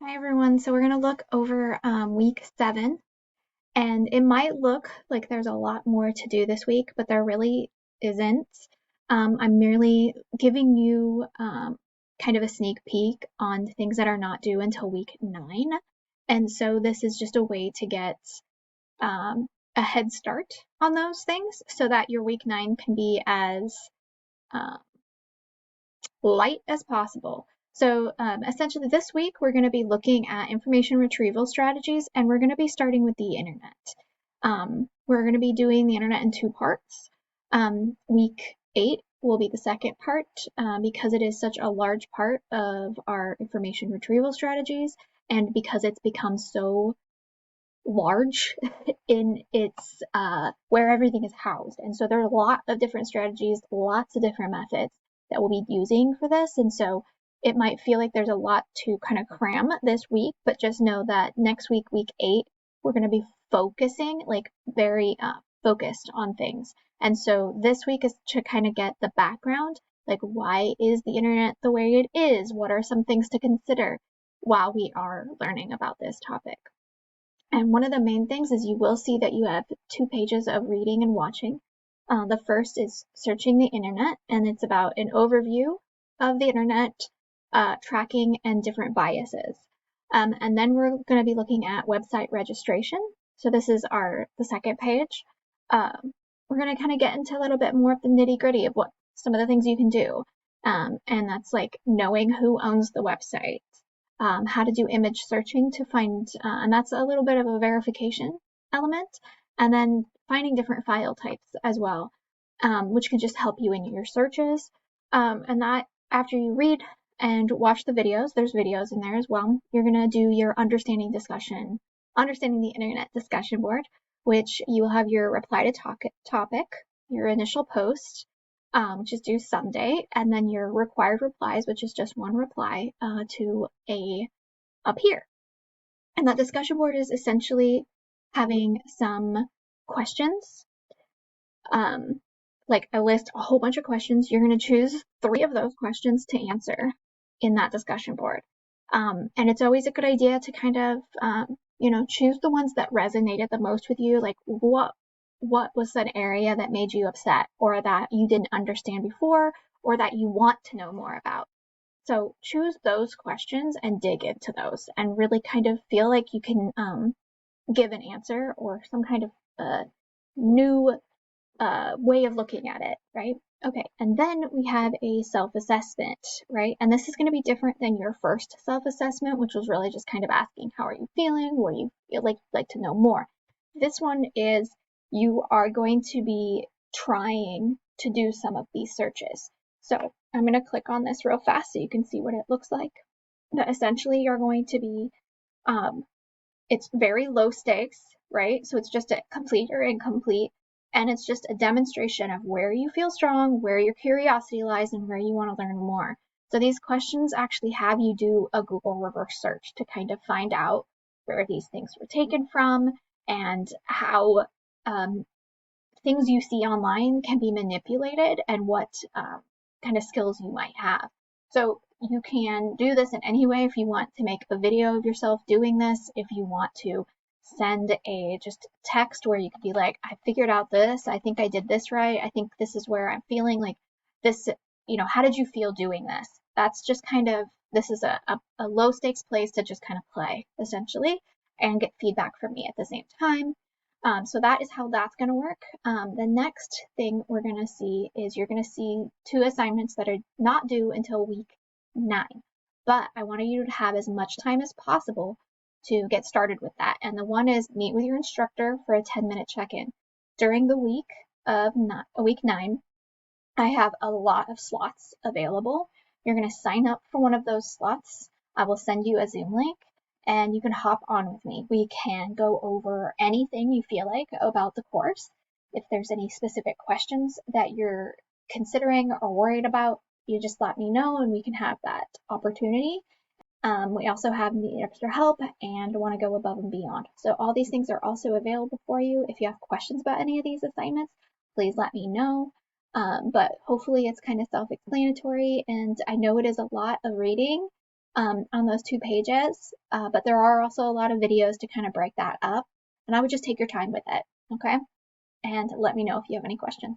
Hi everyone, so we're going to look over week 7, and it might look like there's a lot more to do this week, but there really isn't. I'm merely giving you kind of a sneak peek on things that are not due until week 9, and so this is just a way to get a head start on those things so that your week 9 can be as uh, light as possible. So essentially this week we're going to be looking at information retrieval strategies, and we're going to be starting with the internet. We're going to be doing the internet in 2 parts. Week 8 will be the second part because it is such a large part of our information retrieval strategies, and because it's become so large in its where everything is housed. And so there are a lot of different strategies, lots of different methods that we'll be using for this. And so it might feel like there's a lot to kind of cram this week, but just know that next week, week 8, we're going to be focusing, like very focused on things. And so this week is to kind of get the background, like why is the internet the way it is? What are some things to consider while we are learning about this topic? And one of the main things is you will see that you have 2 pages of reading and watching. The first is searching the internet, and it's about an overview of the internet, tracking, and different biases. And then we're going to be looking at website registration. So this is the second page. We're going to kind of get into a little bit more of the nitty gritty of what some of the things you can do. And that's like knowing who owns the website, how to do image searching to find, and that's a little bit of a verification element, and then finding different file types as well, which can just help you in your searches. And that after you read and watch the videos, there's videos in there as well, you're going to do your understanding the internet discussion board, which you will have your reply to topic, your initial post, which is due Sunday, and then your required replies, which is just one reply to a peer. And that discussion board is essentially having some questions, like a whole bunch of questions. You're going to choose 3 of those questions to answer in that discussion board. And it's always a good idea to kind of, choose the ones that resonated the most with you, like what was an area that made you upset, or that you didn't understand before, or that you want to know more about. So choose those questions and dig into those and really kind of feel like you can give an answer or some kind of new way of looking at it, right? Okay, and then we have a self-assessment, right? And this is going to be different than your first self-assessment, which was really just kind of asking, how are you feeling? What do you feel like to know more? This one is you are going to be trying to do some of these searches. So I'm going to click on this real fast so you can see what it looks like. But essentially, you're going to be, it's very low stakes, right? So it's just a complete or incomplete. And it's just a demonstration of where you feel strong, where your curiosity lies, and where you want to learn more. So these questions actually have you do a Google reverse search to kind of find out where these things were taken from and how things you see online can be manipulated and what kind of skills you might have. So you can do this in any way. If you want to make a video of yourself doing this, if you want to send a just text where you could be like, I figured out this, I think I did this right, I think this is where I'm feeling like this, how did you feel doing this? That's just kind of, this is a low stakes place to just kind of play essentially and get feedback from me at the same time. So that is how that's going to work. The next thing we're going to see is you're going to see 2 assignments that are not due until week 9. But I want you to have as much time as possible to get started with that. And the one is meet with your instructor for a 10-minute check-in. During the week of week 9, I have a lot of slots available. You're going to sign up for one of those slots. I will send you a Zoom link and you can hop on with me. We can go over anything you feel like about the course. If there's any specific questions that you're considering or worried about, you just let me know and we can have that opportunity. We also have the extra help and want to go above and beyond. So all these things are also available for you. If you have questions about any of these assignments, please let me know. But hopefully it's kind of self-explanatory, and I know it is a lot of reading, on those 2 pages, but there are also a lot of videos to kind of break that up. And I would just take your time with it, okay? And let me know if you have any questions.